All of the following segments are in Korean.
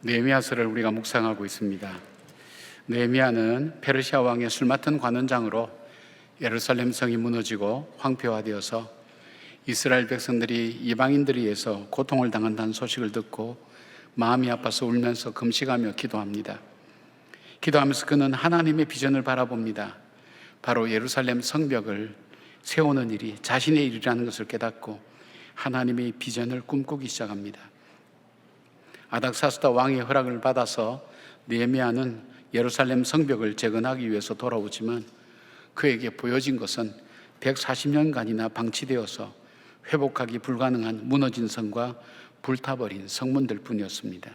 느헤미야서를 우리가 묵상하고 있습니다. 느헤미야는 페르시아 왕의 술 맡은 관원장으로 예루살렘 성이 무너지고 황폐화되어서 이스라엘 백성들이 이방인들에 의해서 고통을 당한다는 소식을 듣고 마음이 아파서 울면서 금식하며 기도합니다. 기도하면서 그는 하나님의 비전을 바라봅니다. 바로 예루살렘 성벽을 세우는 일이 자신의 일이라는 것을 깨닫고 하나님의 비전을 꿈꾸기 시작합니다. 아닥사스다 왕의 허락을 받아서 느헤미야는 예루살렘 성벽을 재건하기 위해서 돌아오지만 그에게 보여진 것은 140년간이나 방치되어서 회복하기 불가능한 무너진 성과 불타버린 성문들 뿐이었습니다.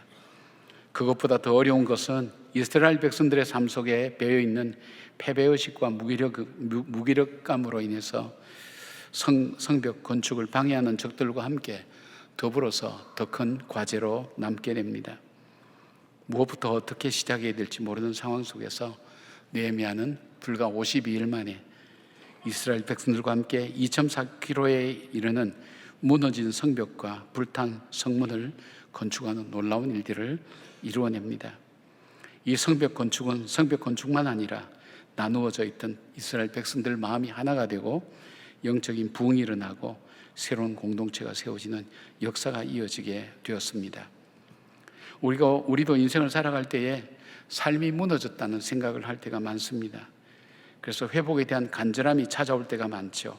그것보다 더 어려운 것은 이스라엘 백성들의 삶 속에 배어있는 패배의식과 무기력감으로 인해서 성벽 건축을 방해하는 적들과 함께 더불어서 더 큰 과제로 남게 됩니다. 무엇부터 어떻게 시작해야 될지 모르는 상황 속에서 느헤미야는 불과 52일 만에 이스라엘 백성들과 함께 2.4km에 이르는 무너진 성벽과 불탄 성문을 건축하는 놀라운 일들을 이루어냅니다. 이 성벽 건축은 성벽 건축만 아니라 나누어져 있던 이스라엘 백성들 마음이 하나가 되고 영적인 부흥이 일어나고 새로운 공동체가 세워지는 역사가 이어지게 되었습니다. 우리도 인생을 살아갈 때에 삶이 무너졌다는 생각을 할 때가 많습니다. 그래서 회복에 대한 간절함이 찾아올 때가 많죠.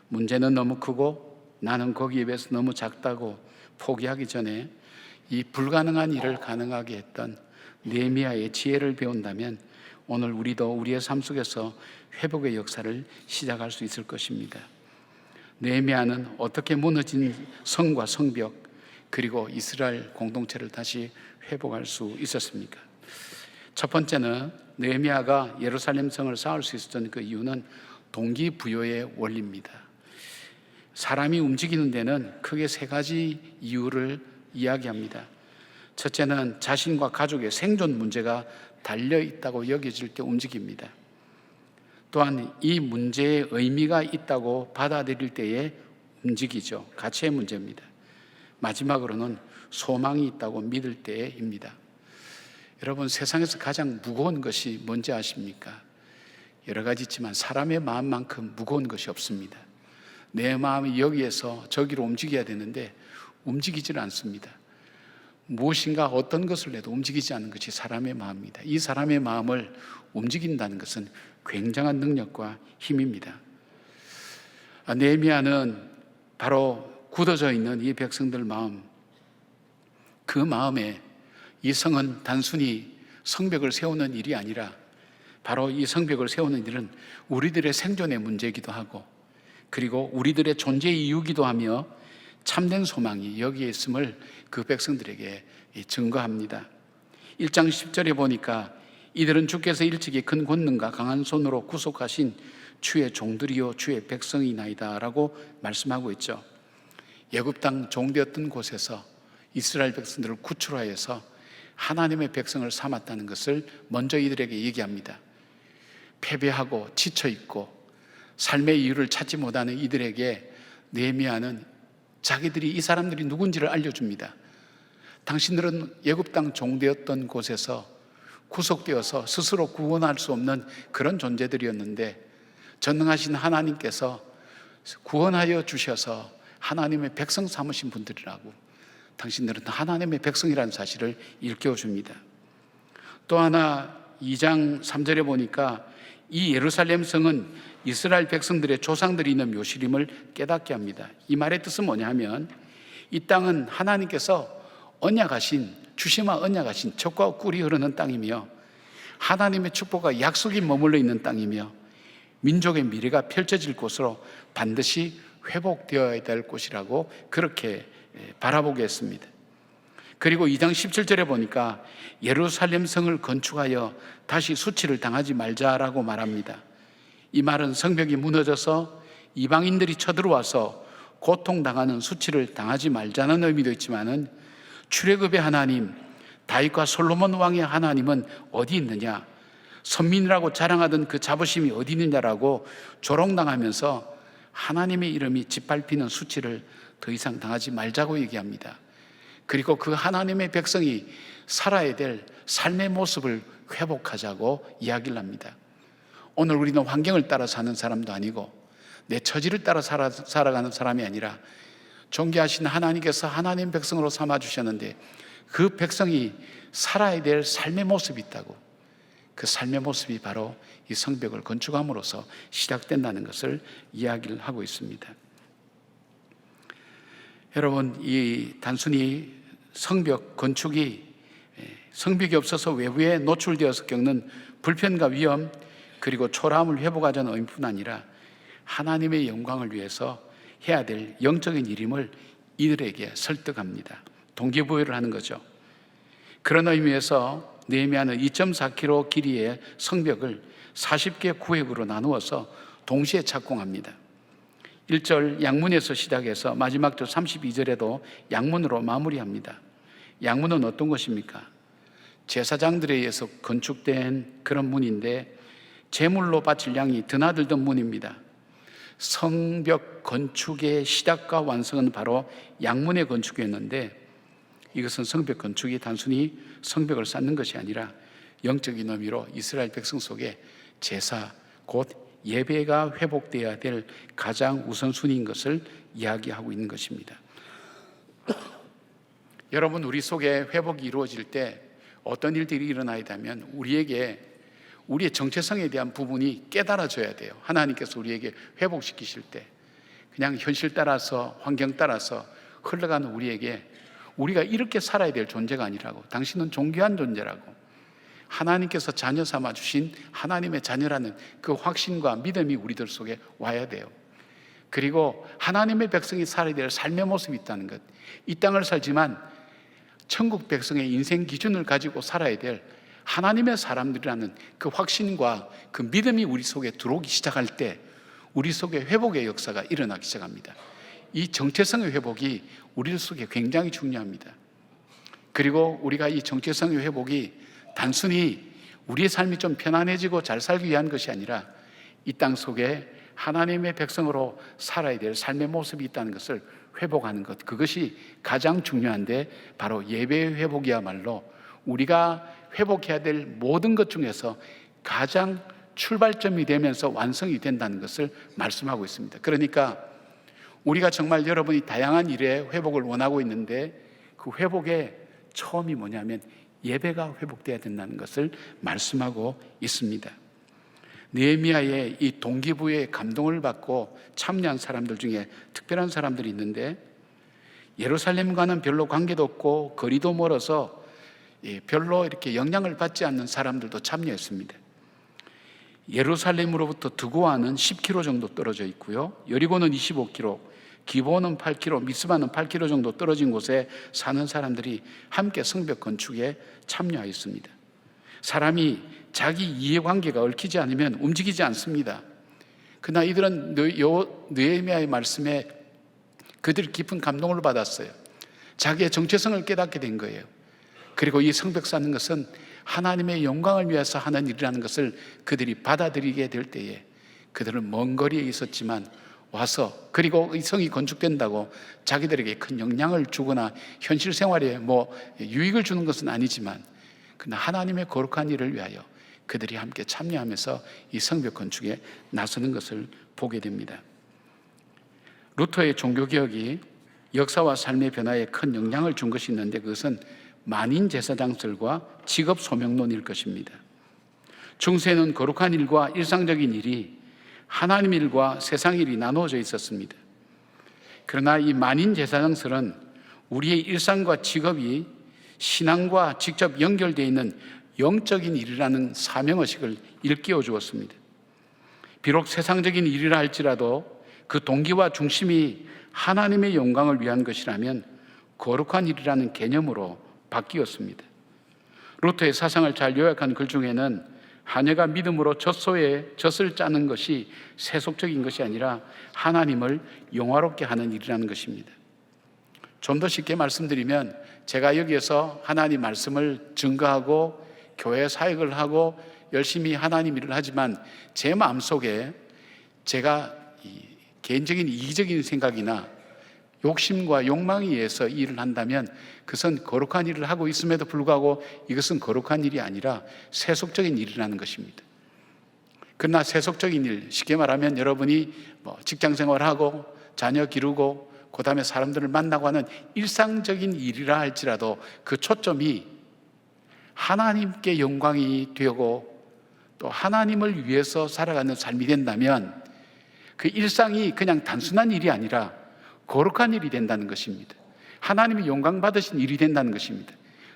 문제는 너무 크고 나는 거기에 비해서 너무 작다고 포기하기 전에 이 불가능한 일을 가능하게 했던 느헤미야의 지혜를 배운다면 오늘 우리도 우리의 삶 속에서 회복의 역사를 시작할 수 있을 것입니다. 느헤미야는 어떻게 무너진 성과 성벽 그리고 이스라엘 공동체를 다시 회복할 수 있었습니까? 첫 번째는 느헤미야가 예루살렘 성을 쌓을 수 있었던 그 이유는 동기부여의 원리입니다. 사람이 움직이는 데는 크게 세 가지 이유를 이야기합니다. 첫째는 자신과 가족의 생존 문제가 달려있다고 여겨질 때 움직입니다. 또한 이 문제에 의미가 있다고 받아들일 때에 움직이죠. 가치의 문제입니다. 마지막으로는 소망이 있다고 믿을 때입니다. 여러분, 세상에서 가장 무거운 것이 뭔지 아십니까? 여러 가지 있지만 사람의 마음만큼 무거운 것이 없습니다. 내 마음이 여기에서 저기로 움직여야 되는데 움직이질 않습니다. 무엇인가 어떤 것을 내도 움직이지 않는 것이 사람의 마음입니다. 이 사람의 마음을 움직인다는 것은 굉장한 능력과 힘입니다. 느헤미야는 바로 굳어져 있는 이 백성들 마음, 그 마음에 이 성은 단순히 성벽을 세우는 일이 아니라 바로 이 성벽을 세우는 일은 우리들의 생존의 문제이기도 하고 그리고 우리들의 존재 이유기도 하며 참된 소망이 여기에 있음을 그 백성들에게 증거합니다. 1장 10절에 보니까 이들은 주께서 일찍이 큰 권능과 강한 손으로 구속하신 주의 종들이요 주의 백성이나이다 라고 말씀하고 있죠. 애굽 땅 종되었던 곳에서 이스라엘 백성들을 구출하여서 하나님의 백성을 삼았다는 것을 먼저 이들에게 얘기합니다. 패배하고 지쳐있고 삶의 이유를 찾지 못하는 이들에게 느헤미야는 자기들이 이 사람들이 누군지를 알려줍니다. 당신들은 애굽 땅 종되었던 곳에서 구속되어서 스스로 구원할 수 없는 그런 존재들이었는데 전능하신 하나님께서 구원하여 주셔서 하나님의 백성 삼으신 분들이라고, 당신들은 하나님의 백성이라는 사실을 일깨워줍니다. 또 하나 2장 3절에 보니까 이 예루살렘 성은 이스라엘 백성들의 조상들이 있는 묘실임을 깨닫게 합니다. 이 말의 뜻은 뭐냐면 이 땅은 하나님께서 언약하신, 주심과 언약하신 젖과 꿀이 흐르는 땅이며 하나님의 축복과 약속이 머물러 있는 땅이며 민족의 미래가 펼쳐질 곳으로 반드시 회복되어야 될 곳이라고 그렇게 바라보게 했습니다. 그리고 2장 17절에 보니까 예루살렘 성을 건축하여 다시 수치를 당하지 말자라고 말합니다. 이 말은 성벽이 무너져서 이방인들이 쳐들어와서 고통당하는 수치를 당하지 말자는 의미도 있지만은 출애굽의 하나님, 다윗과 솔로몬 왕의 하나님은 어디 있느냐, 선민이라고 자랑하던 그 자부심이 어디 있느냐라고 조롱당하면서 하나님의 이름이 짓밟히는 수치를 더 이상 당하지 말자고 얘기합니다. 그리고 그 하나님의 백성이 살아야 될 삶의 모습을 회복하자고 이야기를 합니다. 오늘 우리는 환경을 따라 사는 사람도 아니고 내 처지를 따라 살아가는 사람이 아니라 존귀하신 하나님께서 하나님 백성으로 삼아주셨는데 그 백성이 살아야 될 삶의 모습이 있다고, 그 삶의 모습이 바로 이 성벽을 건축함으로써 시작된다는 것을 이야기를 하고 있습니다. 여러분, 이 단순히 성벽 건축이 성벽이 없어서 외부에 노출되어서 겪는 불편과 위험 그리고 초라함을 회복하자는 의미뿐 아니라 하나님의 영광을 위해서 해야 될 영적인 일임을 이들에게 설득합니다. 동기부여를 하는 거죠. 그런 의미에서 느헤미야는 2.4km 길이의 성벽을 40개 구획으로 나누어서 동시에 착공합니다. 1절 양문에서 시작해서 마지막 절 32절에도 양문으로 마무리합니다. 양문은 어떤 것입니까? 제사장들에 의해서 건축된 그런 문인데 제물로 바칠 양이 드나들던 문입니다. 성벽 건축의 시작과 완성은 바로 양문의 건축이었는데 이것은 성벽 건축이 단순히 성벽을 쌓는 것이 아니라 영적인 의미로 이스라엘 백성 속에 제사, 곧 예배가 회복되어야 될 가장 우선순위인 것을 이야기하고 있는 것입니다. 여러분, 우리 속에 회복이 이루어질 때 어떤 일들이 일어나야 되면 우리에게 우리의 정체성에 대한 부분이 깨달아져야 돼요. 하나님께서 우리에게 회복시키실 때 그냥 현실 따라서 환경 따라서 흘러가는 우리에게 우리가 이렇게 살아야 될 존재가 아니라고, 당신은 존귀한 존재라고, 하나님께서 자녀 삼아 주신 하나님의 자녀라는 그 확신과 믿음이 우리들 속에 와야 돼요. 그리고 하나님의 백성이 살아야 될 삶의 모습이 있다는 것, 이 땅을 살지만 천국 백성의 인생 기준을 가지고 살아야 될 하나님의 사람들이라는 그 확신과 그 믿음이 우리 속에 들어오기 시작할 때 우리 속에 회복의 역사가 일어나기 시작합니다. 이 정체성의 회복이 우리 속에 굉장히 중요합니다. 그리고 우리가 이 정체성의 회복이 단순히 우리의 삶이 좀 편안해지고 잘 살기 위한 것이 아니라 이 땅 속에 하나님의 백성으로 살아야 될 삶의 모습이 있다는 것을 회복하는 것, 그것이 가장 중요한데 바로 예배의 회복이야말로 우리가 회복해야 될 모든 것 중에서 가장 출발점이 되면서 완성이 된다는 것을 말씀하고 있습니다. 그러니까 우리가 정말 여러분이 다양한 일에 회복을 원하고 있는데 그 회복의 처음이 뭐냐면 예배가 회복돼야 된다는 것을 말씀하고 있습니다. 느헤미야의 이 동기부여의 감동을 받고 참여한 사람들 중에 특별한 사람들이 있는데 예루살렘과는 별로 관계도 없고 거리도 멀어서 별로 이렇게 영향을 받지 않는 사람들도 참여했습니다. 예루살렘으로부터 드고아는 10km 정도 떨어져 있고요, 여리고는 25km, 기브온은 8km, 미스바는 8km 정도 떨어진 곳에 사는 사람들이 함께 성벽 건축에 참여하였습니다. 사람이 자기 이해관계가 얽히지 않으면 움직이지 않습니다. 그러나 이들은 느헤미야의 말씀에 그들이 깊은 감동을 받았어요. 자기의 정체성을 깨닫게 된 거예요. 그리고 이 성벽 쌓는 것은 하나님의 영광을 위해서 하는 일이라는 것을 그들이 받아들이게 될 때에 그들은 먼 거리에 있었지만 와서, 그리고 이 성이 건축된다고 자기들에게 큰 영향을 주거나 현실 생활에 유익을 주는 것은 아니지만 그러나 하나님의 거룩한 일을 위하여 그들이 함께 참여하면서 이 성벽 건축에 나서는 것을 보게 됩니다. 루터의 종교개혁이 역사와 삶의 변화에 큰 영향을 준 것이 있는데 그것은 만인 제사장설과 직업 소명론일 것입니다. 중세에는 거룩한 일과 일상적인 일이 하나님 일과 세상 일이 나누어져 있었습니다. 그러나 이 만인 제사장설은 우리의 일상과 직업이 신앙과 직접 연결되어 있는 영적인 일이라는 사명의식을 일깨워 주었습니다. 비록 세상적인 일이라 할지라도 그 동기와 중심이 하나님의 영광을 위한 것이라면 거룩한 일이라는 개념으로 바뀌었습니다. 루터의 사상을 잘 요약한 글 중에는 하녀가 믿음으로 젖소에 젖을 짜는 것이 세속적인 것이 아니라 하나님을 영화롭게 하는 일이라는 것입니다. 좀 더 쉽게 말씀드리면 제가 여기에서 하나님 말씀을 증거하고 교회 사역을 하고 열심히 하나님 일을 하지만 제 마음속에 제가 개인적인 이기적인 생각이나 욕심과 욕망에 의해서 일을 한다면 그것은 거룩한 일을 하고 있음에도 불구하고 이것은 거룩한 일이 아니라 세속적인 일이라는 것입니다. 그러나 세속적인 일, 쉽게 말하면 여러분이 직장 생활하고 자녀 기르고 그 다음에 사람들을 만나고 하는 일상적인 일이라 할지라도 그 초점이 하나님께 영광이 되고 또 하나님을 위해서 살아가는 삶이 된다면 그 일상이 그냥 단순한 일이 아니라 거룩한 일이 된다는 것입니다. 하나님이 영광 받으신 일이 된다는 것입니다.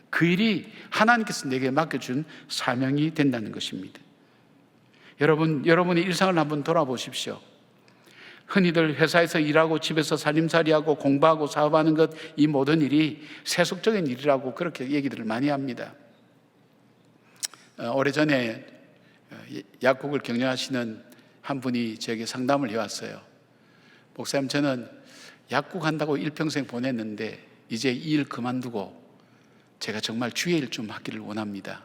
그 일이 하나님께서 내게 맡겨준 사명이 된다는 것입니다. 여러분의 일상을 한번 돌아보십시오. 흔히들 회사에서 일하고 집에서 살림살이하고 공부하고 사업하는 것, 이 모든 일이 세속적인 일이라고 그렇게 얘기들을 많이 합니다. 오래전에 약국을 경영하시는 한 분이 저에게 상담을 해왔어요. 목사님, 저는 약국 한다고 일평생 보냈는데 이제 이 일 그만두고 제가 정말 주의 일 좀 하기를 원합니다.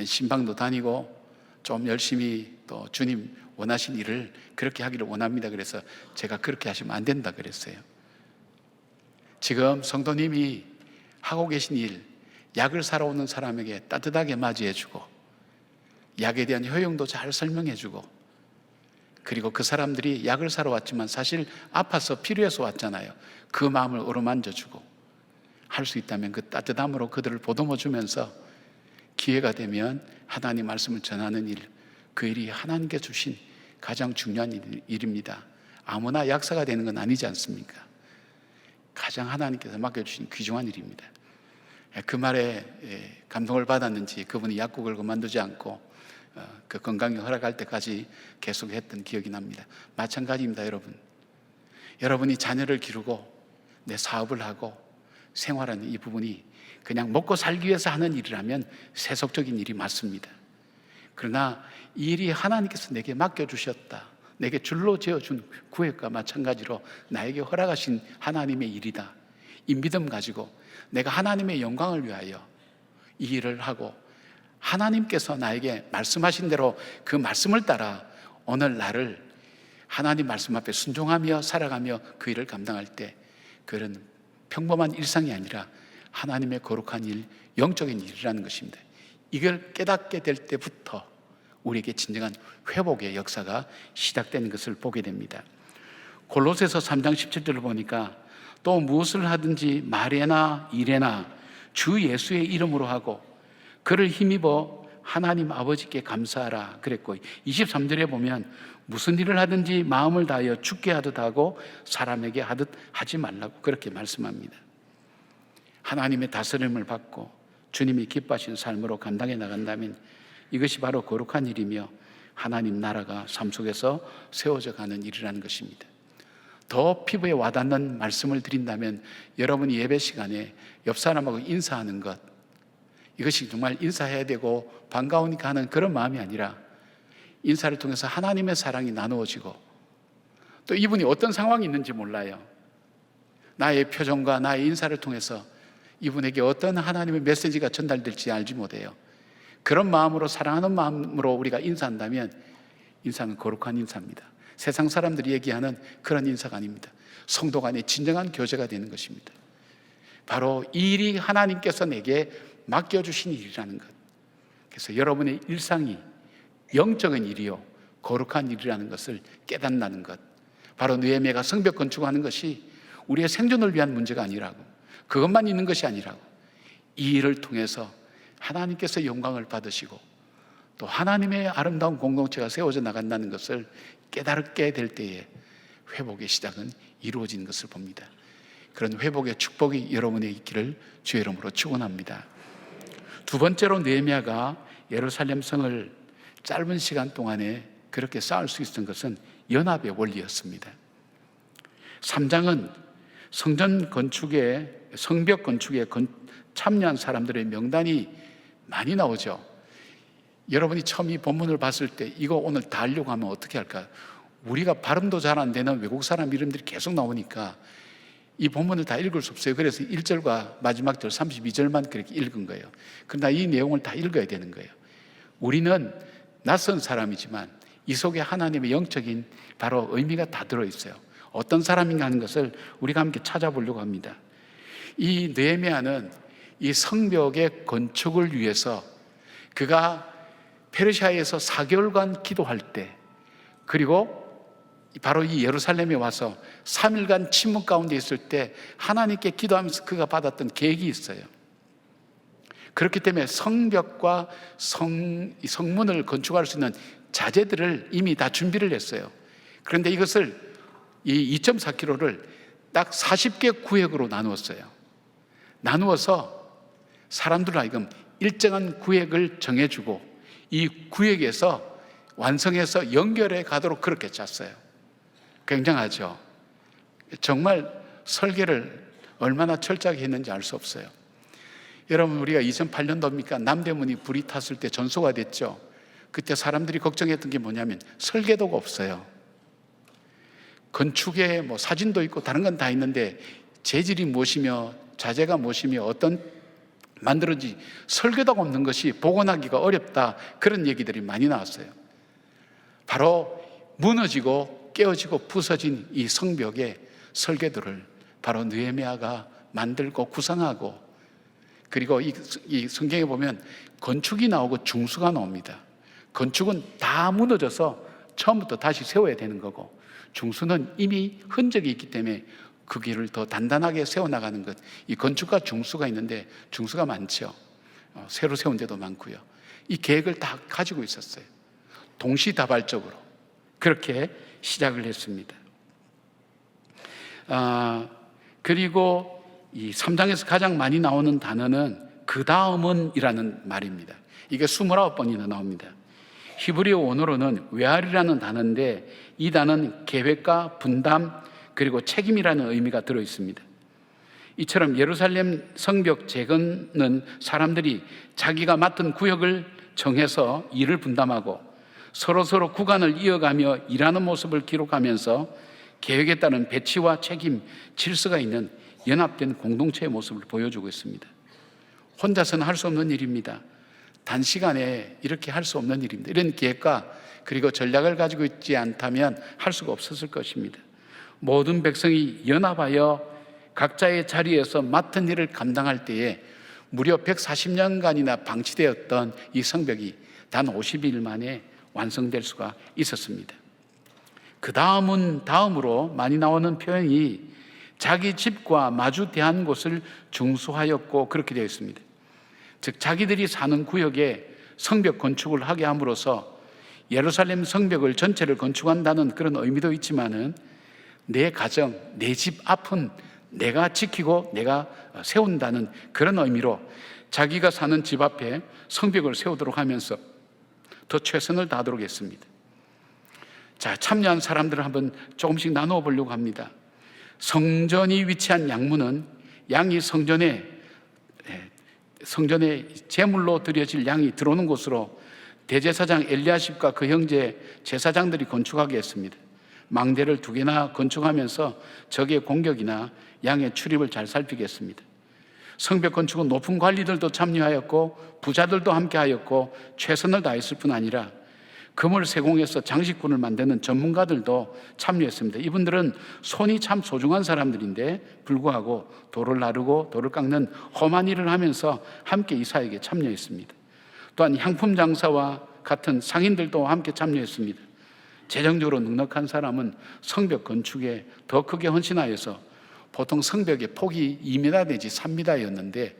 신방도 다니고 좀 열심히 또 주님 원하신 일을 그렇게 하기를 원합니다. 그래서 제가 그렇게 하시면 안 된다 그랬어요. 지금 성도님이 하고 계신 일, 약을 사러 오는 사람에게 따뜻하게 맞이해주고 약에 대한 효용도 잘 설명해주고, 그리고 그 사람들이 약을 사러 왔지만 사실 아파서 필요해서 왔잖아요. 그 마음을 어루만져주고, 할 수 있다면 그 따뜻함으로 그들을 보듬어주면서 기회가 되면 하나님 말씀을 전하는 일, 그 일이 하나님께 주신 가장 중요한 일입니다. 아무나 약사가 되는 건 아니지 않습니까? 가장 하나님께서 맡겨주신 귀중한 일입니다. 그 말에 감동을 받았는지 그분이 약국을 그만두지 않고 그 건강이 허락할 때까지 계속했던 기억이 납니다. 마찬가지입니다. 여러분이 자녀를 기르고 내 사업을 하고 생활하는 이 부분이 그냥 먹고 살기 위해서 하는 일이라면 세속적인 일이 맞습니다. 그러나 이 일이 하나님께서 내게 맡겨주셨다, 내게 줄로 지어준 구획과 마찬가지로 나에게 허락하신 하나님의 일이다, 이 믿음 가지고 내가 하나님의 영광을 위하여 이 일을 하고 하나님께서 나에게 말씀하신 대로 그 말씀을 따라 오늘 나를 하나님 말씀 앞에 순종하며 살아가며 그 일을 감당할 때 그런 평범한 일상이 아니라 하나님의 거룩한 일, 영적인 일이라는 것입니다. 이걸 깨닫게 될 때부터 우리에게 진정한 회복의 역사가 시작되는 것을 보게 됩니다. 골로새서 3장 17절을 보니까 또 무엇을 하든지 말에나 일에나 주 예수의 이름으로 하고 그를 힘입어 하나님 아버지께 감사하라 그랬고, 23절에 보면 무슨 일을 하든지 마음을 다하여 주께 하듯 하고 사람에게 하듯 하지 말라고 그렇게 말씀합니다. 하나님의 다스림을 받고 주님이 기뻐하시는 삶으로 감당해 나간다면 이것이 바로 거룩한 일이며 하나님 나라가 삶 속에서 세워져 가는 일이라는 것입니다. 더 피부에 와닿는 말씀을 드린다면 여러분이 예배 시간에 옆 사람하고 인사하는 것, 이것이 정말 인사해야 되고 반가우니까 하는 그런 마음이 아니라 인사를 통해서 하나님의 사랑이 나누어지고, 또 이분이 어떤 상황이 있는지 몰라요. 나의 표정과 나의 인사를 통해서 이분에게 어떤 하나님의 메시지가 전달될지 알지 못해요. 그런 마음으로, 사랑하는 마음으로 우리가 인사한다면 인사는 거룩한 인사입니다. 세상 사람들이 얘기하는 그런 인사가 아닙니다. 성도 간의 진정한 교제가 되는 것입니다. 바로 이 일이 하나님께서 내게 맡겨주신 일이라는 것. 그래서 여러분의 일상이 영적인 일이요 거룩한 일이라는 것을 깨닫는 것, 바로 느헤미야가 성벽 건축하는 것이 우리의 생존을 위한 문제가 아니라고, 그것만 있는 것이 아니라고, 이 일을 통해서 하나님께서 영광을 받으시고 또 하나님의 아름다운 공동체가 세워져 나간다는 것을 깨닫게 될 때에 회복의 시작은 이루어진 것을 봅니다. 그런 회복의 축복이 여러분의 있기를 주의 이름으로 축원합니다. 두 번째로 느헤미야가 예루살렘 성을 짧은 시간 동안에 그렇게 쌓을 수 있었던 것은 연합의 원리였습니다. 3장은 성전 건축에, 성벽 건축에 참여한 사람들의 명단이 많이 나오죠. 여러분이 처음 이 본문을 봤을 때 이거 오늘 다 하려고 하면 어떻게 할까? 우리가 발음도 잘 안 되는 외국 사람 이름들이 계속 나오니까 이 본문을 다 읽을 수 없어요. 그래서 1절과 마지막 절 32절만 그렇게 읽은 거예요. 그러나 이 내용을 다 읽어야 되는 거예요. 우리는 낯선 사람이지만 이 속에 하나님의 영적인 바로 의미가 다 들어있어요. 어떤 사람인가 하는 것을 우리가 함께 찾아보려고 합니다. 이 느헤미야는 이 성벽의 건축을 위해서 그가 페르시아에서 4개월간 기도할 때, 그리고 바로 이 예루살렘에 와서 3일간 침묵 가운데 있을 때 하나님께 기도하면서 그가 받았던 계획이 있어요. 그렇기 때문에 성벽과 성문을 건축할 수 있는 자재들을 이미 다 준비를 했어요. 그런데 이것을 이 2.4km를 딱 40개 구역으로 나누었어요. 나누어서 사람들 하여금 일정한 구역을 정해주고 이 구역에서 완성해서 연결해 가도록 그렇게 짰어요. 굉장하죠. 정말 설계를 얼마나 철저하게 했는지 알 수 없어요. 여러분, 우리가 2008년도입니까? 남대문이 불이 탔을 때 전소가 됐죠. 그때 사람들이 걱정했던 게 뭐냐면 설계도가 없어요. 건축에 뭐 사진도 있고 다른 건 다 있는데 재질이 무엇이며 자재가 무엇이며 어떤 만들어지 설계도가 없는 것이 복원하기가 어렵다, 그런 얘기들이 많이 나왔어요. 바로 무너지고 깨어지고 부서진 이 성벽의 설계도를 바로 느헤미야가 만들고 구상하고, 그리고 이 성경에 보면 건축이 나오고 중수가 나옵니다. 건축은 다 무너져서 처음부터 다시 세워야 되는 거고, 중수는 이미 흔적이 있기 때문에 그 길을 더 단단하게 세워나가는 것. 이 건축과 중수가 있는데 중수가 많죠. 새로 세운 데도 많고요. 이 계획을 다 가지고 있었어요. 동시다발적으로 그렇게 시작을 했습니다. 그리고 이 3장에서 가장 많이 나오는 단어는 그 다음은 이라는 말입니다. 이게 29번이나 나옵니다. 히브리어 원어로는 외할이라는 단어인데 이 단어는 계획과 분담 그리고 책임이라는 의미가 들어 있습니다. 이처럼 예루살렘 성벽 재건은 사람들이 자기가 맡은 구역을 정해서 일을 분담하고 서로 구간을 이어가며 일하는 모습을 기록하면서 계획에 따른 배치와 책임, 질서가 있는 연합된 공동체의 모습을 보여주고 있습니다. 혼자서는 할 수 없는 일입니다. 단시간에 이렇게 할 수 없는 일입니다. 이런 계획과 그리고 전략을 가지고 있지 않다면 할 수가 없었을 것입니다. 모든 백성이 연합하여 각자의 자리에서 맡은 일을 감당할 때에 무려 140년간이나 방치되었던 이 성벽이 단 50일 만에 완성될 수가 있었습니다. 그 다음은 다음으로 많이 나오는 표현이 자기 집과 마주 대한 곳을 중수하였고 그렇게 되어 있습니다. 즉 자기들이 사는 구역에 성벽 건축을 하게 함으로써 예루살렘 성벽을 전체를 건축한다는 그런 의미도 있지만은 내 가정, 내 집 앞은 내가 지키고 내가 세운다는 그런 의미로 자기가 사는 집 앞에 성벽을 세우도록 하면서 더 최선을 다하도록 했습니다. 자, 참여한 사람들을 한번 조금씩 나누어 보려고 합니다. 성전이 위치한 양문은 양이 성전에 제물로 드려질 양이 들어오는 곳으로 대제사장 엘리야십과 그 형제 제사장들이 건축하게 했습니다. 망대를 2개나 건축하면서 적의 공격이나 양의 출입을 잘 살피게 했습니다. 성벽 건축은 높은 관리들도 참여하였고 부자들도 함께하였고 최선을 다했을 뿐 아니라 금을 세공해서 장식군을 만드는 전문가들도 참여했습니다. 이분들은 손이 참 소중한 사람들인데 불구하고 돌을 나르고 돌을 깎는 험한 일을 하면서 함께 이 사역에 참여했습니다. 또한 향품 장사와 같은 상인들도 함께 참여했습니다. 재정적으로 넉넉한 사람은 성벽 건축에 더 크게 헌신하여서 보통 성벽의 폭이 2m 내지 3m였는데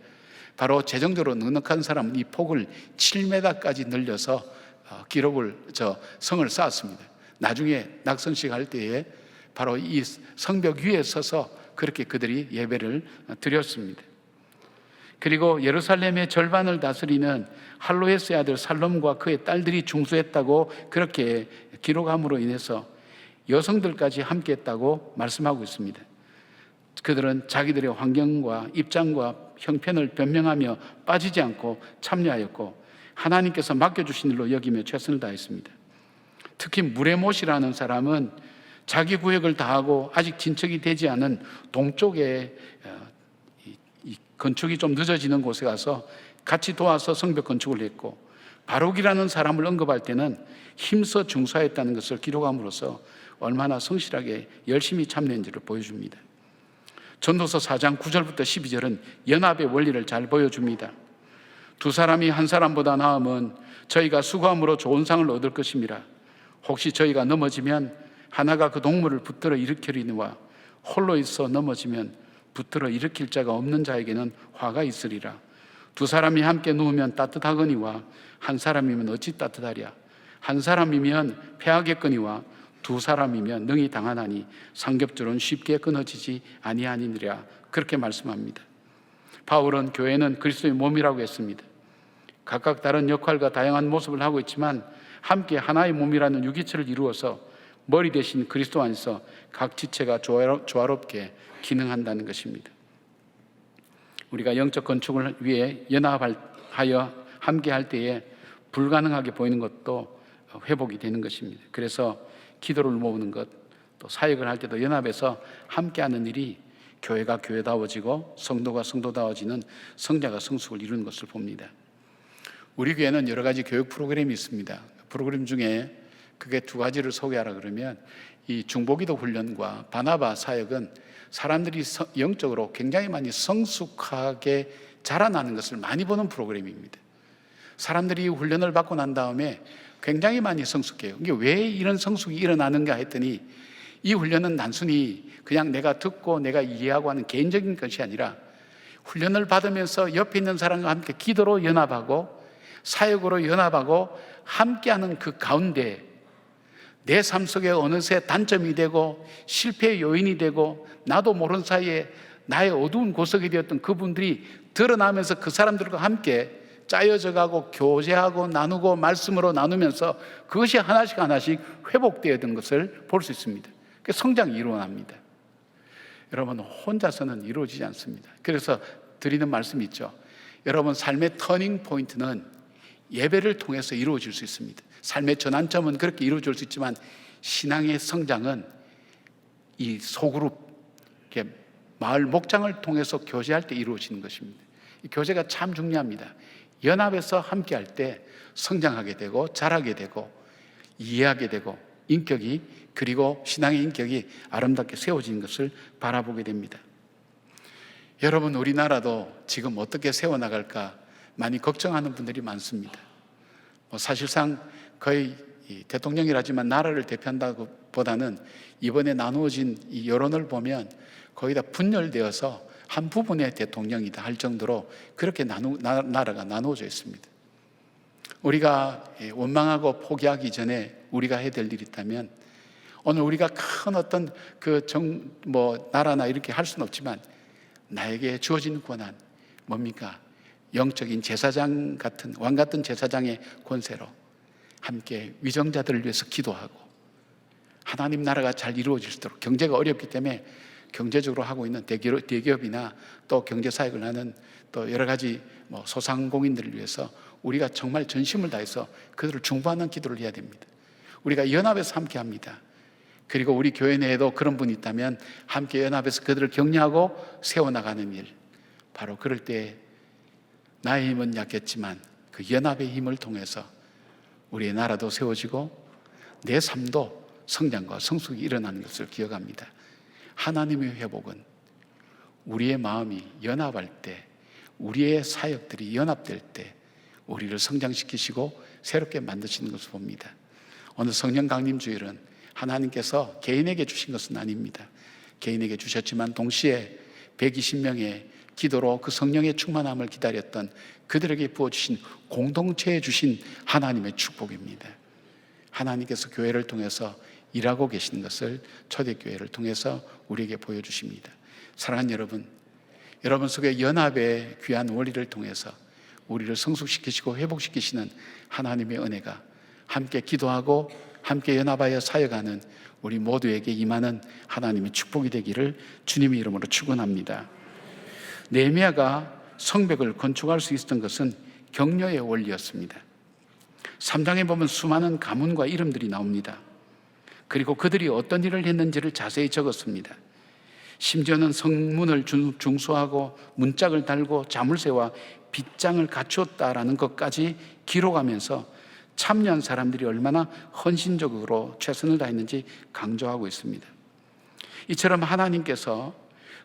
바로 재정적으로 넉넉한 사람은 이 폭을 7m까지 늘려서 성을 쌓았습니다. 나중에 낙선식 할 때에 바로 이 성벽 위에 서서 그렇게 그들이 예배를 드렸습니다. 그리고 예루살렘의 절반을 다스리는 할로헤스의 아들 살롬과 그의 딸들이 중수했다고 그렇게 기록함으로 인해서 여성들까지 함께했다고 말씀하고 있습니다. 그들은 자기들의 환경과 입장과 형편을 변명하며 빠지지 않고 참여하였고 하나님께서 맡겨주신 일로 여기며 최선을 다했습니다. 특히 무레못이라는 사람은 자기 구역을 다하고 아직 진척이 되지 않은 동쪽에 건축이 좀 늦어지는 곳에 가서 같이 도와서 성벽 건축을 했고 바룩이라는 사람을 언급할 때는 힘써 중수하였다는 것을 기록함으로써 얼마나 성실하게 열심히 참여했는지를 보여줍니다. 전도서 4장 9절부터 12절은 연합의 원리를 잘 보여줍니다. 두 사람이 한 사람보다 나으면 저희가 수고함으로 좋은 상을 얻을 것입니다. 혹시 저희가 넘어지면 하나가 그 동물을 붙들어 일으키리니와 홀로 있어 넘어지면 붙들어 일으킬 자가 없는 자에게는 화가 있으리라. 두 사람이 함께 누우면 따뜻하거니와 한 사람이면 어찌 따뜻하랴. 한 사람이면 패하겠거니와 두 사람이면 능히 당하나니 삼겹줄은 쉽게 끊어지지 아니하니라. 그렇게 말씀합니다. 바울은 교회는 그리스도의 몸이라고 했습니다. 각각 다른 역할과 다양한 모습을 하고 있지만 함께 하나의 몸이라는 유기체를 이루어서 머리 대신 그리스도 안에서 각 지체가 조화롭게 기능한다는 것입니다. 우리가 영적 건축을 위해 연합하여 함께 할 때에 불가능하게 보이는 것도 회복이 되는 것입니다. 그래서 기도를 모으는 것, 또 사역을 할 때도 연합해서 함께하는 일이 교회가 교회다워지고 성도가 성도다워지는 성자가 성숙을 이루는 것을 봅니다. 우리 교회는 여러 가지 교육 프로그램이 있습니다. 프로그램 중에 그게 두 가지를 소개하라 그러면 이 중보기도 훈련과 바나바 사역은 사람들이 영적으로 굉장히 많이 성숙하게 자라나는 것을 많이 보는 프로그램입니다. 사람들이 훈련을 받고 난 다음에 굉장히 많이 성숙해요. 이게 왜 이런 성숙이 일어나는가 했더니 이 훈련은 단순히 그냥 내가 듣고 내가 이해하고 하는 개인적인 것이 아니라 훈련을 받으면서 옆에 있는 사람과 함께 기도로 연합하고 사역으로 연합하고 함께하는 그 가운데 내 삶 속에 어느새 단점이 되고 실패의 요인이 되고 나도 모르는 사이에 나의 어두운 구석이 되었던 그분들이 드러나면서 그 사람들과 함께 짜여져 가고 교제하고 나누고 말씀으로 나누면서 그것이 하나씩 하나씩 회복되었던 것을 볼 수 있습니다. 성장이 일어납니다. 여러분, 혼자서는 이루어지지 않습니다. 그래서 드리는 말씀이 있죠. 여러분, 삶의 터닝 포인트는 예배를 통해서 이루어질 수 있습니다. 삶의 전환점은 그렇게 이루어질 수 있지만 신앙의 성장은 이 소그룹, 마을 목장을 통해서 교제할 때 이루어지는 것입니다. 이 교제가 참 중요합니다. 연합해서 함께할 때 성장하게 되고 자라게 되고 이해하게 되고 인격이, 그리고 신앙의 인격이 아름답게 세워지는 것을 바라보게 됩니다. 여러분, 우리나라도 지금 어떻게 세워나갈까 많이 걱정하는 분들이 많습니다. 사실상 거의 대통령이라지만 나라를 대표한다고 보다는 이번에 나누어진 이 여론을 보면 거의 다 분열되어서 한 부분의 대통령이다 할 정도로 그렇게 나라가 나누어져 있습니다. 우리가 원망하고 포기하기 전에 우리가 해야 될 일이 있다면, 오늘 우리가 큰 어떤 나라나 이렇게 할 수는 없지만 나에게 주어진 권한 뭡니까? 영적인 제사장 같은, 왕 같은 제사장의 권세로 함께 위정자들을 위해서 기도하고 하나님 나라가 잘 이루어질 수 있도록, 경제가 어렵기 때문에 경제적으로 하고 있는 대기업이나 또 경제사역을 하는 또 여러 가지 소상공인들을 위해서 우리가 정말 전심을 다해서 그들을 중보하는 기도를 해야 됩니다. 우리가 연합해서 함께 합니다. 그리고 우리 교회 내에도 그런 분이 있다면 함께 연합해서 그들을 격려하고 세워나가는 일, 바로 그럴 때 나의 힘은 약했지만 그 연합의 힘을 통해서 우리의 나라도 세워지고 내 삶도 성장과 성숙이 일어나는 것을 기억합니다. 하나님의 회복은 우리의 마음이 연합할 때, 우리의 사역들이 연합될 때 우리를 성장시키시고 새롭게 만드시는 것을 봅니다. 오늘 성령 강림 주일은 하나님께서 개인에게 주신 것은 아닙니다. 개인에게 주셨지만 동시에 120명의 기도로 그 성령의 충만함을 기다렸던 그들에게 부어주신, 공동체에 주신 하나님의 축복입니다. 하나님께서 교회를 통해서 일하고 계시는 것을 초대교회를 통해서 우리에게 보여주십니다. 사랑하는 여러분 속에 연합의 귀한 원리를 통해서 우리를 성숙시키시고 회복시키시는 하나님의 은혜가 함께 기도하고 함께 연합하여 사역하는 우리 모두에게 임하는 하나님의 축복이 되기를 주님의 이름으로 축원합니다. 느헤미야가 성벽을 건축할 수 있었던 것은 격려의 원리였습니다. 3장에 보면 수많은 가문과 이름들이 나옵니다. 그리고 그들이 어떤 일을 했는지를 자세히 적었습니다. 심지어는 성문을 중수하고 문짝을 달고 자물쇠와 빗장을 갖추었다라는 것까지 기록하면서 참여한 사람들이 얼마나 헌신적으로 최선을 다했는지 강조하고 있습니다. 이처럼 하나님께서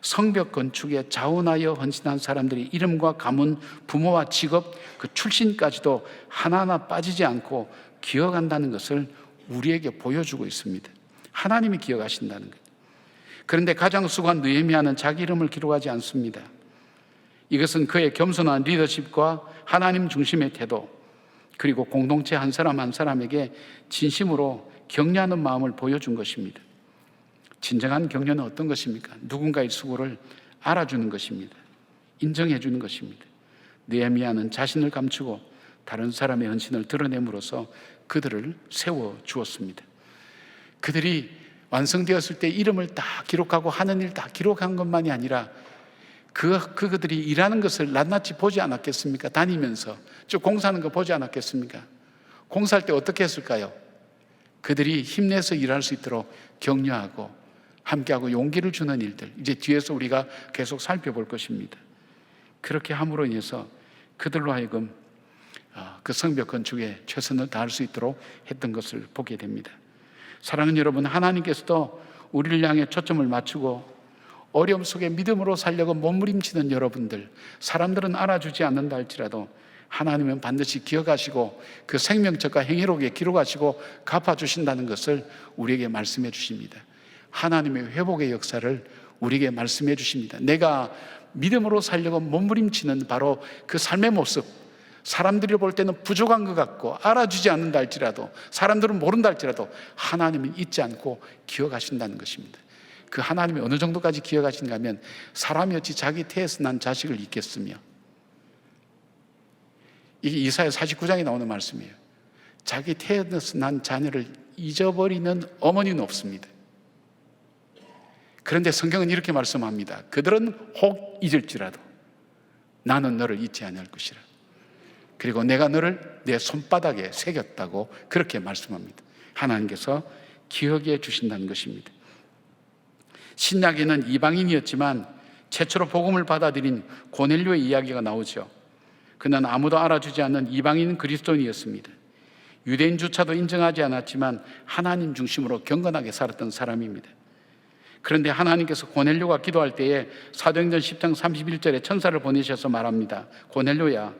성벽 건축에 자원하여 헌신한 사람들이 이름과 가문, 부모와 직업, 그 출신까지도 하나하나 빠지지 않고 기억한다는 것을 우리에게 보여주고 있습니다. 하나님이 기억하신다는 것. 그런데 가장 수고한 느헤미야는 자기 이름을 기록하지 않습니다. 이것은 그의 겸손한 리더십과 하나님 중심의 태도, 그리고 공동체 한 사람 한 사람에게 진심으로 격려하는 마음을 보여준 것입니다. 진정한 격려는 어떤 것입니까? 누군가의 수고를 알아주는 것입니다. 인정해 주는 것입니다. 느헤미야는 자신을 감추고 다른 사람의 헌신을 드러냄으로써 그들을 세워 주었습니다. 그들이 완성되었을 때 이름을 다 기록하고 하는 일 다 기록한 것만이 아니라 그들이 일하는 것을 낱낱이 보지 않았겠습니까? 다니면서 쭉 공사하는 거 보지 않았겠습니까? 공사할 때 어떻게 했을까요? 그들이 힘내서 일할 수 있도록 격려하고 함께하고 용기를 주는 일들, 이제 뒤에서 우리가 계속 살펴볼 것입니다. 그렇게 함으로 인해서 그들로 하여금 그 성벽 건축에 최선을 다할 수 있도록 했던 것을 보게 됩니다. 사랑하는 여러분, 하나님께서도 우리를 향해 초점을 맞추고 어려움 속에 믿음으로 살려고 몸부림치는 여러분들, 사람들은 알아주지 않는다 할지라도 하나님은 반드시 기억하시고 그 생명책과 행위록에 기록하시고 갚아주신다는 것을 우리에게 말씀해 주십니다. 하나님의 회복의 역사를 우리에게 말씀해 주십니다. 내가 믿음으로 살려고 몸부림치는 바로 그 삶의 모습, 사람들이 볼 때는 부족한 것 같고 알아주지 않는다 할지라도, 사람들은 모른다 할지라도 하나님은 잊지 않고 기억하신다는 것입니다. 그 하나님이 어느 정도까지 기억하신가 하면, 사람이 어찌 자기 태에서 난 자식을 잊겠으며, 이게 이사야 49장에 나오는 말씀이에요. 자기 태에서 난 자녀를 잊어버리는 어머니는 없습니다. 그런데 성경은 이렇게 말씀합니다. 그들은 혹 잊을지라도 나는 너를 잊지 아니할 것이라. 그리고 내가 너를 내 손바닥에 새겼다고 그렇게 말씀합니다. 하나님께서 기억해 주신다는 것입니다. 신약에는 이방인이었지만 최초로 복음을 받아들인 고넬료의 이야기가 나오죠. 그는 아무도 알아주지 않는 이방인 그리스도인이었습니다. 유대인조차도 인정하지 않았지만 하나님 중심으로 경건하게 살았던 사람입니다. 그런데 하나님께서 고넬료가 기도할 때에 사도행전 10장 31절에 천사를 보내셔서 말합니다. 고넬료야,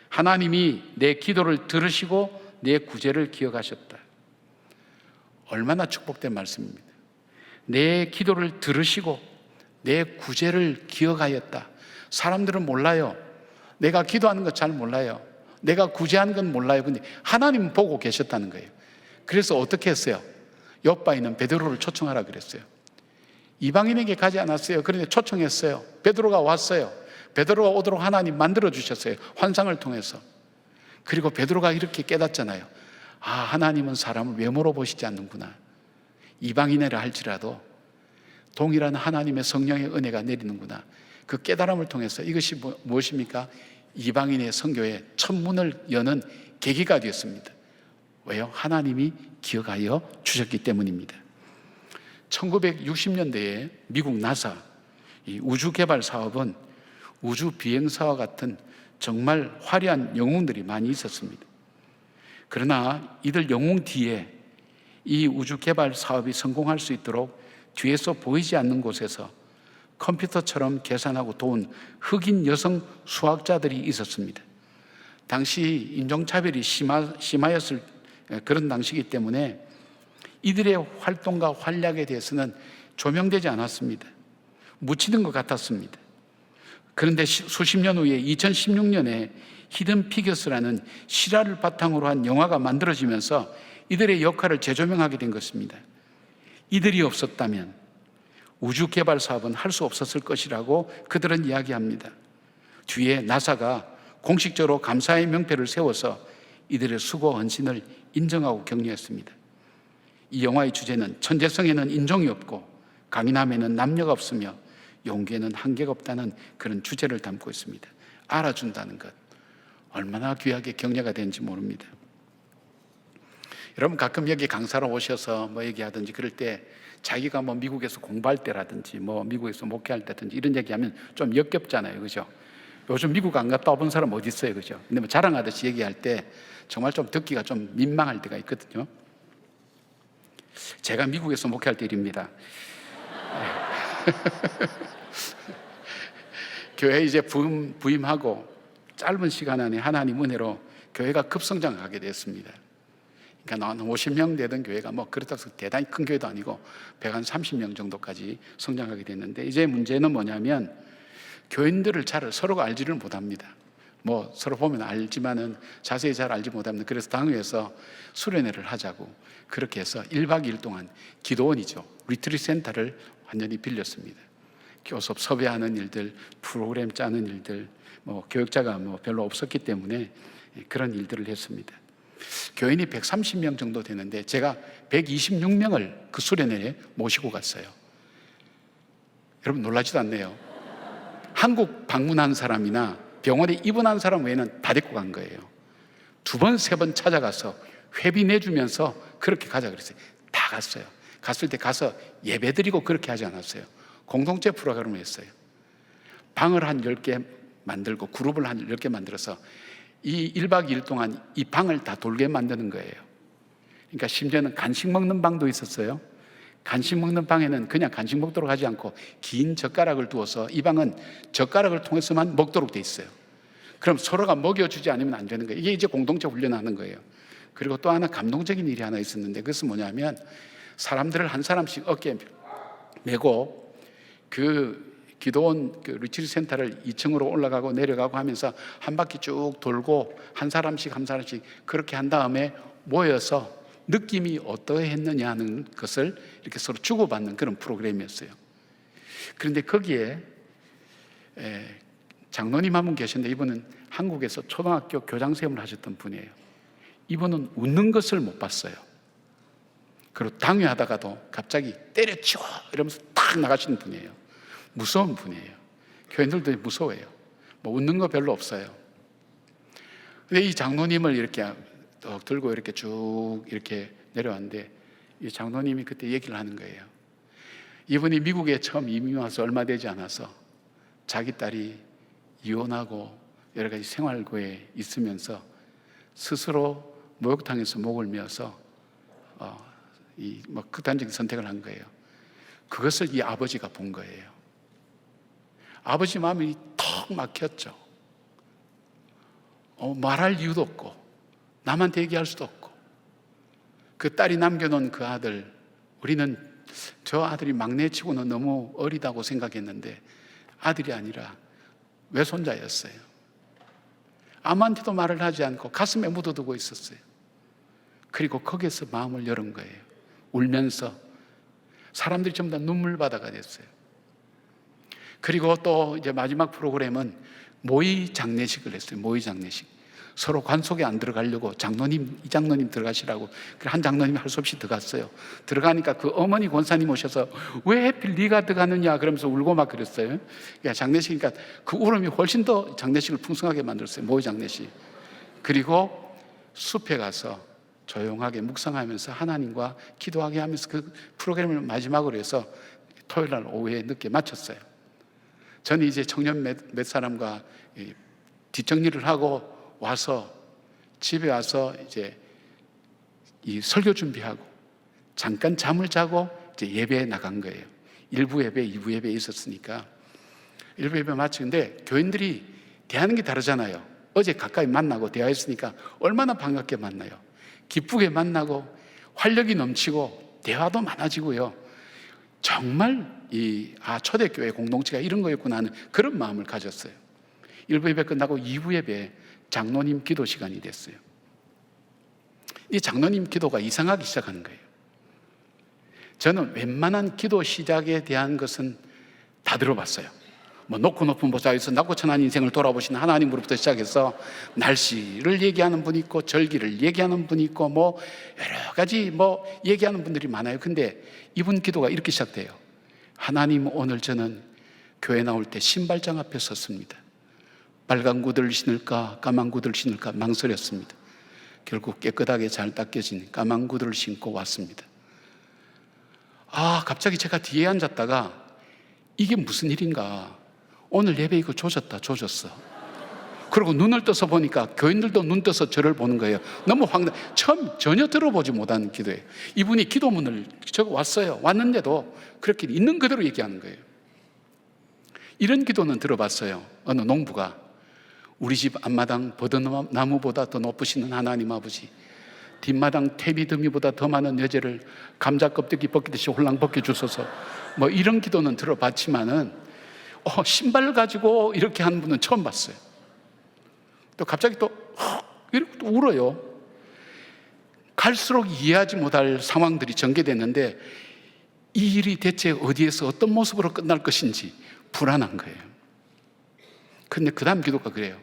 하나님이 내 기도를 들으시고 내 구제를 기억하셨다. 얼마나 축복된 말씀입니다. 내 기도를 들으시고 내 구제를 기억하였다. 사람들은 몰라요. 내가 기도하는 것 잘 몰라요. 내가 구제하는 건 몰라요. 근데 하나님은 보고 계셨다는 거예요. 그래서 어떻게 했어요? 욥바에 있는 베드로를 초청하라 그랬어요. 이방인에게 가지 않았어요. 그런데 초청했어요. 베드로가 왔어요. 베드로가 오도록 하나님 만들어 주셨어요. 환상을 통해서. 그리고 베드로가 이렇게 깨닫잖아요. 아, 하나님은 사람을 외모로 보시지 않는구나. 이방인이라 할지라도 동일한 하나님의 성령의 은혜가 내리는구나. 그 깨달음을 통해서 이것이 무엇입니까? 이방인의 선교의 첫 문을 여는 계기가 되었습니다. 왜요? 하나님이 기억하여 주셨기 때문입니다. 1960년대에 미국 나사 이 우주 개발 사업은 우주 비행사와 같은 정말 화려한 영웅들이 많이 있었습니다. 그러나 이들 영웅 뒤에 이 우주 개발 사업이 성공할 수 있도록 뒤에서 보이지 않는 곳에서 컴퓨터처럼 계산하고 도운 흑인 여성 수학자들이 있었습니다. 당시 인종차별이 심하였을 그런 당시이기 때문에 이들의 활동과 활약에 대해서는 조명되지 않았습니다. 묻히는 것 같았습니다. 그런데 수십 년 후에 2016년에 히든 피겨스라는 실화를 바탕으로 한 영화가 만들어지면서 이들의 역할을 재조명하게 된 것입니다. 이들이 없었다면 우주 개발 사업은 할 수 없었을 것이라고 그들은 이야기합니다. 뒤에 나사가 공식적으로 감사의 명패를 세워서 이들의 수고 헌신을 인정하고 격려했습니다. 이 영화의 주제는 천재성에는 인종이 없고 강인함에는 남녀가 없으며 용기에는 한계가 없다는 그런 주제를 담고 있습니다. 알아준다는 것, 얼마나 귀하게 격려가 되는지 모릅니다. 여러분 가끔 여기 강사로 오셔서 뭐 얘기하든지 그럴 때 자기가 뭐 미국에서 공부할 때라든지 뭐 미국에서 목회할 때든지 이런 얘기하면 좀 역겹잖아요, 그죠? 요즘 미국 안 갔다 와본 사람 어디 있어요, 그죠? 근데 뭐 자랑하듯이 얘기할 때 정말 좀 듣기가 좀 민망할 때가 있거든요. 제가 미국에서 목회할 때 일입니다. 교회 이제 부임하고 짧은 시간 안에 하나님 은혜로 교회가 급성장하게 됐습니다. 그러니까 한 50명 되던 교회가 뭐 그렇다고 해서 대단히 큰 교회도 아니고 130명 정도까지 성장하게 됐는데, 이제 문제는 뭐냐면 교인들을 잘 서로가 알지를 못합니다. 뭐 서로 보면 알지만은 자세히 잘 알지 못합니다. 그래서 당회에서 수련회를 하자고 그렇게 해서 1박 2일 동안 기도원이죠, 리트리트 센터를 완전히 빌렸습니다. 교섭 섭외하는 일들, 프로그램 짜는 일들, 뭐 교역자가 뭐 별로 없었기 때문에 그런 일들을 했습니다. 교인이 130명 정도 되는데 제가 126명을 그 수련회에 모시고 갔어요. 여러분 놀라지도 않네요. 한국 방문한 사람이나 병원에 입원한 사람 외에는 다 데리고 간 거예요. 2번, 3번 찾아가서 회비 내주면서 그렇게 가자 그랬어요. 다 갔어요. 갔을 때 가서 예배 드리고 그렇게 하지 않았어요. 공동체 프로그램을 했어요. 방을 한 10개 만들고 그룹을 한 10개 만들어서 이 1박 2일 동안 이 방을 다 돌게 만드는 거예요. 그러니까 심지어는 간식 먹는 방도 있었어요. 간식 먹는 방에는 그냥 간식 먹도록 하지 않고 긴 젓가락을 두어서 이 방은 젓가락을 통해서만 먹도록 돼 있어요. 그럼 서로가 먹여주지 않으면 안 되는 거예요. 이게 이제 공동체 훈련하는 거예요. 그리고 또 하나 감동적인 일이 하나 있었는데, 그것은 뭐냐면 사람들을 한 사람씩 어깨에 메고 그 기도원 그 리트리트 센터를 2층으로 올라가고 내려가고 하면서 한 바퀴 쭉 돌고 한 사람씩 그렇게 한 다음에 모여서 느낌이 어떠했느냐 하는 것을 이렇게 서로 주고받는 그런 프로그램이었어요. 그런데 거기에 장로님 한 분 계셨는데, 이분은 한국에서 초등학교 교장선생님을 하셨던 분이에요. 이분은 웃는 것을 못 봤어요. 그리고 당회하다가도 갑자기 때려치워 이러면서 탁 나가시는 분이에요. 무서운 분이에요. 교인들도 무서워해요. 뭐 웃는 거 별로 없어요. 근데 이 장로님을 이렇게 떡 들고 이렇게 쭉 이렇게 내려왔는데, 이 장로님이 그때 얘기를 하는 거예요. 이분이 미국에 처음 이민 와서 얼마 되지 않아서 자기 딸이 이혼하고 여러 가지 생활고에 있으면서 스스로 목욕탕에서 목을 메어서 이 극단적인 선택을 한 거예요. 그것을 이 아버지가 본 거예요. 아버지 마음이 턱 막혔죠. 말할 이유도 없고 남한테 얘기할 수도 없고, 그 딸이 남겨놓은 그 아들, 우리는 저 아들이 막내치고는 너무 어리다고 생각했는데 아들이 아니라 외손자였어요. 아무한테도 말을 하지 않고 가슴에 묻어두고 있었어요. 그리고 거기에서 마음을 열은 거예요. 울면서 사람들이 전부 다 눈물바다가 됐어요. 그리고 또 이제 마지막 프로그램은 모의 장례식을 했어요. 모의 장례식. 서로 관 속에 안 들어가려고 이 장로님 들어가시라고. 한 장로님이 할 수 없이 들어갔어요. 들어가니까 그 어머니 권사님 오셔서 왜 하필 네가 들어가느냐 그러면서 울고 막 그랬어요. 그러니까 장례식이니까 그 울음이 훨씬 더 장례식을 풍성하게 만들었어요. 모의 장례식. 그리고 숲에 가서 조용하게 묵상하면서 하나님과 기도하게 하면서 그 프로그램을 마지막으로 해서 토요일 날 오후에 늦게 마쳤어요. 저는 이제 청년 몇 사람과 뒷정리를 하고 와서 집에 와서 이제 이 설교 준비하고 잠깐 잠을 자고 이제 예배에 나간 거예요. 1부 예배, 2부 예배에 있었으니까 1부 예배 마치는데 교인들이 대하는 게 다르잖아요. 어제 가까이 만나고 대화했으니까 얼마나 반갑게 만나요. 기쁘게 만나고 활력이 넘치고 대화도 많아지고요. 정말 초대교회 공동체가 이런 거였구나 하는 그런 마음을 가졌어요. 1부 예배 끝나고 2부 예배 장로님 기도 시간이 됐어요. 이 장로님 기도가 이상하기 시작하는 거예요. 저는 웬만한 기도 시작에 대한 것은 다 들어봤어요. 뭐 높고 높은 보좌에서 낮고 천한 인생을 돌아보신 하나님으로부터 시작해서 날씨를 얘기하는 분이 있고 절기를 얘기하는 분이 있고 뭐 여러 가지 뭐 얘기하는 분들이 많아요. 근데 이분 기도가 이렇게 시작돼요. 하나님, 오늘 저는 교회 나올 때 신발장 앞에 섰습니다. 빨간 구두를 신을까 까만 구두를 신을까 망설였습니다. 결국 깨끗하게 잘 닦여진 까만 구두를 신고 왔습니다. 갑자기 제가 뒤에 앉았다가 이게 무슨 일인가, 오늘 예배 이거 조졌다 조졌어. 그리고 눈을 떠서 보니까 교인들도 눈 떠서 저를 보는 거예요. 너무 처음 전혀 들어보지 못하는 기도예요. 이분이 기도문을 적어 왔어요. 왔는데도 그렇게 있는 그대로 얘기하는 거예요. 이런 기도는 들어봤어요. 어느 농부가 우리 집 앞마당 버드나무보다 더 높으시는 하나님 아버지, 뒷마당 태비더미보다 더 많은 여제를 감자 껍데기 벗기듯이 홀랑 벗겨주소서. 뭐 이런 기도는 들어봤지만은 신발을 가지고 이렇게 하는 분은 처음 봤어요. 또 갑자기 또 이렇게 또 울어요. 갈수록 이해하지 못할 상황들이 전개됐는데 이 일이 대체 어디에서 어떤 모습으로 끝날 것인지 불안한 거예요. 근데 그 다음 기도가 그래요.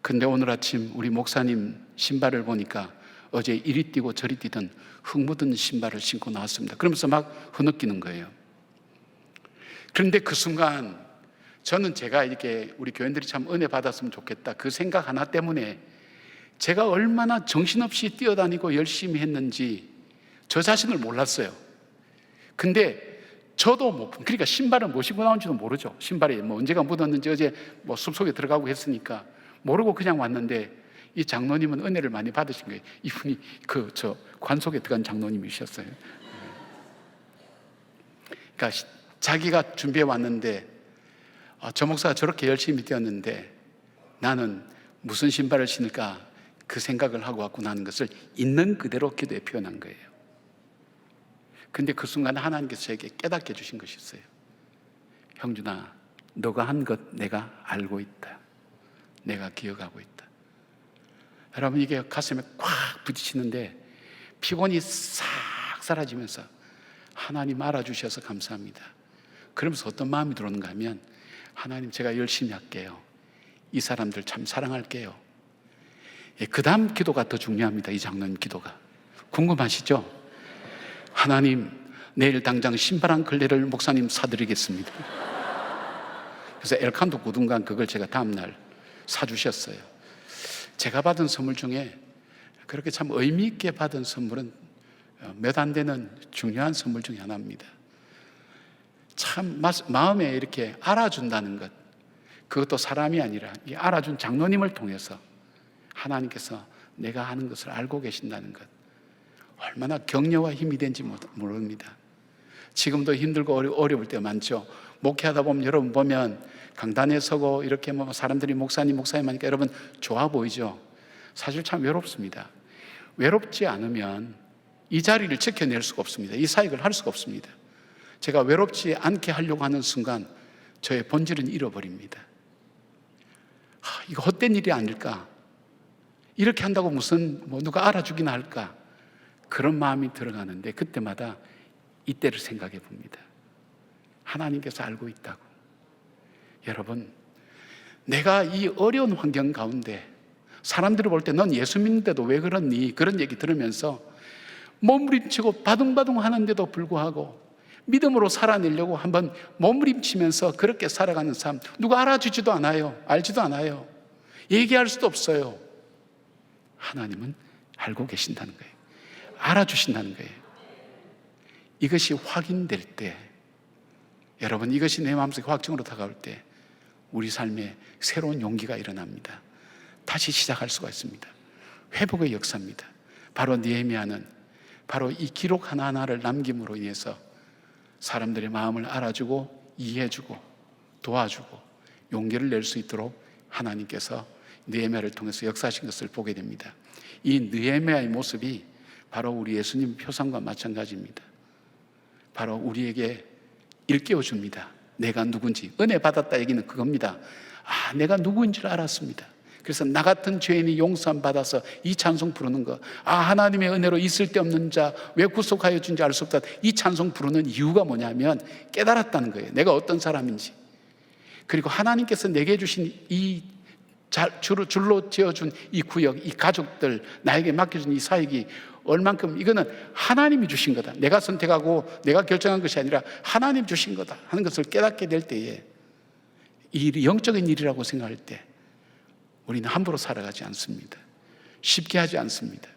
근데 오늘 아침 우리 목사님 신발을 보니까 어제 이리 뛰고 저리 뛰던 흙 묻은 신발을 신고 나왔습니다. 그러면서 막 흐느끼는 거예요. 그런데 그 순간 저는 제가 이렇게 우리 교인들이 참 은혜 받았으면 좋겠다, 그 생각 하나 때문에 제가 얼마나 정신없이 뛰어다니고 열심히 했는지 저 자신을 몰랐어요. 근데 저도 그러니까 신발은 뭐 신고 나온지도 모르죠. 신발이 뭐 언제가 묻었는지 어제 뭐 숲속에 들어가고 했으니까 모르고 그냥 왔는데 이 장로님은 은혜를 많이 받으신 거예요. 이분이 저 관속에 들어간 장로님이셨어요. 그러니까 자기가 준비해 왔는데 저 목사가 저렇게 열심히 뛰었는데 나는 무슨 신발을 신을까 그 생각을 하고 왔구나 하는 것을 있는 그대로 기도에 표현한 거예요. 근데 그 순간 하나님께서 저에게 깨닫게 해주신 것이 있어요. 형준아, 너가 한 것 내가 알고 있다. 내가 기억하고 있다. 여러분, 이게 가슴에 꽉 부딪히는데 피곤이 싹 사라지면서 하나님 알아주셔서 감사합니다. 그러면서 어떤 마음이 들어오는가 하면 하나님, 제가 열심히 할게요. 이 사람들 참 사랑할게요. 그 다음 기도가 더 중요합니다. 이 장로님 기도가 궁금하시죠? 하나님, 내일 당장 신발 한 켤레를 목사님 사드리겠습니다. 그래서 엘칸도 구dun간 그걸 제가 다음날 사주셨어요. 제가 받은 선물 중에 그렇게 참 의미 있게 받은 선물은 몇 안 되는 중요한 선물 중에 하나입니다. 참 마음에 이렇게 알아준다는 것, 그것도 사람이 아니라 이 알아준 장로님을 통해서 하나님께서 내가 하는 것을 알고 계신다는 것, 얼마나 격려와 힘이 된지 모릅니다. 지금도 힘들고 어려울 때 많죠. 목회하다 보면 여러분 보면 강단에 서고 이렇게 뭐 사람들이 목사님 하니까 여러분 좋아 보이죠. 사실 참 외롭습니다. 외롭지 않으면 이 자리를 지켜낼 수가 없습니다. 이 사역을 할 수가 없습니다. 제가 외롭지 않게 하려고 하는 순간 저의 본질은 잃어버립니다. 이거 헛된 일이 아닐까? 이렇게 한다고 무슨 누가 알아주기나 할까? 그런 마음이 들어가는데 그때마다 이때를 생각해 봅니다. 하나님께서 알고 있다고. 여러분, 내가 이 어려운 환경 가운데 사람들이 볼 때 넌 예수 믿는데도 왜 그러니? 그런 얘기 들으면서 몸부림치고 바둥바둥 하는데도 불구하고 믿음으로 살아내려고 한번 몸부림치면서 그렇게 살아가는 삶, 누가 알아주지도 않아요. 알지도 않아요. 얘기할 수도 없어요. 하나님은 알고 계신다는 거예요. 알아주신다는 거예요. 이것이 확인될 때, 여러분, 이것이 내 마음속에 확증으로 다가올 때 우리 삶에 새로운 용기가 일어납니다. 다시 시작할 수가 있습니다. 회복의 역사입니다. 바로 느헤미야는 바로 이 기록 하나하나를 남김으로 인해서 사람들의 마음을 알아주고 이해해주고 도와주고 용기를 낼 수 있도록 하나님께서 느헤미야를 통해서 역사하신 것을 보게 됩니다. 이 느헤미야의 모습이 바로 우리 예수님 표상과 마찬가지입니다. 바로 우리에게 일깨워줍니다. 내가 누군지. 은혜 받았다 얘기는 그겁니다. 내가 누구인 줄 알았습니다. 그래서 나 같은 죄인이 용서함 받아서 이 찬송 부르는 거, 하나님의 은혜로 있을 데 없는 자 왜 구속하여 준지 알 수 없다. 이 찬송 부르는 이유가 뭐냐면 깨달았다는 거예요. 내가 어떤 사람인지. 그리고 하나님께서 내게 주신 이 줄로 지어준 이 구역, 이 가족들, 나에게 맡겨준 이 사역이 얼만큼 이거는 하나님이 주신 거다. 내가 선택하고 내가 결정한 것이 아니라 하나님 주신 거다 하는 것을 깨닫게 될 때에 이 일이 영적인 일이라고 생각할 때 우리는 함부로 살아가지 않습니다. 쉽게 하지 않습니다.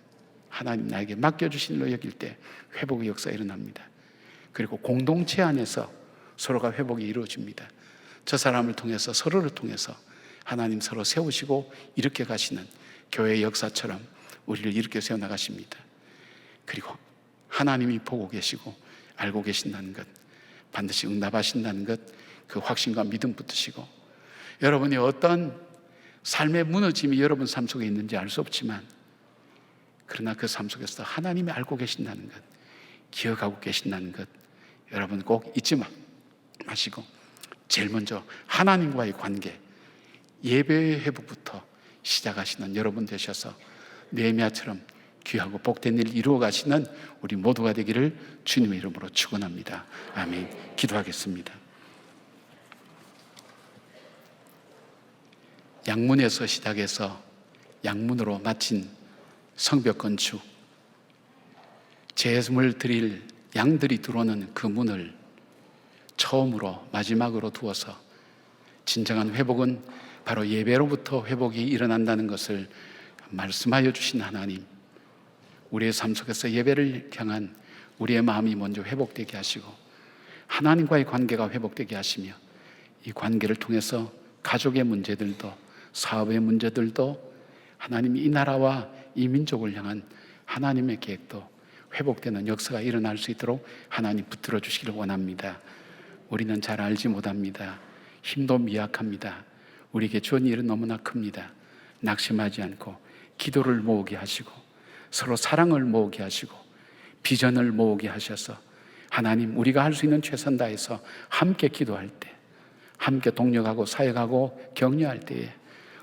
하나님 나에게 맡겨주신 일로 여길 때 회복의 역사가 일어납니다. 그리고 공동체 안에서 서로가 회복이 이루어집니다. 저 사람을 통해서, 서로를 통해서 하나님 서로 세우시고 이렇게 가시는 교회의 역사처럼 우리를 이렇게 세워나가십니다. 그리고 하나님이 보고 계시고 알고 계신다는 것, 반드시 응답하신다는 것, 그 확신과 믿음 붙으시고, 여러분이 어떤 삶의 무너짐이 여러분 삶 속에 있는지 알 수 없지만, 그러나 그 삶 속에서 하나님이 알고 계신다는 것, 기억하고 계신다는 것, 여러분 꼭 잊지 마시고, 제일 먼저 하나님과의 관계, 예배의 회복부터 시작하시는 여러분 되셔서 느헤미야처럼 귀하고 복된 일 이루어 가시는 우리 모두가 되기를 주님의 이름으로 축원합니다. 아멘. 기도하겠습니다. 양문에서 시작해서 양문으로 마친 성벽 건축, 제물을 드릴 양들이 들어오는 그 문을 처음으로 마지막으로 두어서 진정한 회복은 바로 예배로부터 회복이 일어난다는 것을 말씀하여 주신 하나님, 우리의 삶 속에서 예배를 향한 우리의 마음이 먼저 회복되게 하시고 하나님과의 관계가 회복되게 하시며, 이 관계를 통해서 가족의 문제들도 사업의 문제들도 하나님이 이 나라와 이 민족을 향한 하나님의 계획도 회복되는 역사가 일어날 수 있도록 하나님 붙들어 주시기를 원합니다. 우리는 잘 알지 못합니다. 힘도 미약합니다. 우리에게 주어진 일은 너무나 큽니다. 낙심하지 않고 기도를 모으게 하시고 서로 사랑을 모으게 하시고 비전을 모으게 하셔서 하나님, 우리가 할 수 있는 최선 다해서 함께 기도할 때, 함께 동력하고 사역하고 격려할 때에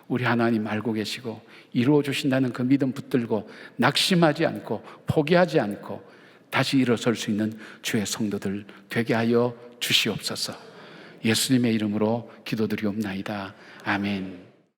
우리 하나님 알고 계시고 이루어 주신다는 그 믿음 붙들고 낙심하지 않고 포기하지 않고 다시 일어설 수 있는 주의 성도들 되게 하여 주시옵소서. 예수님의 이름으로 기도드리옵나이다. 아멘.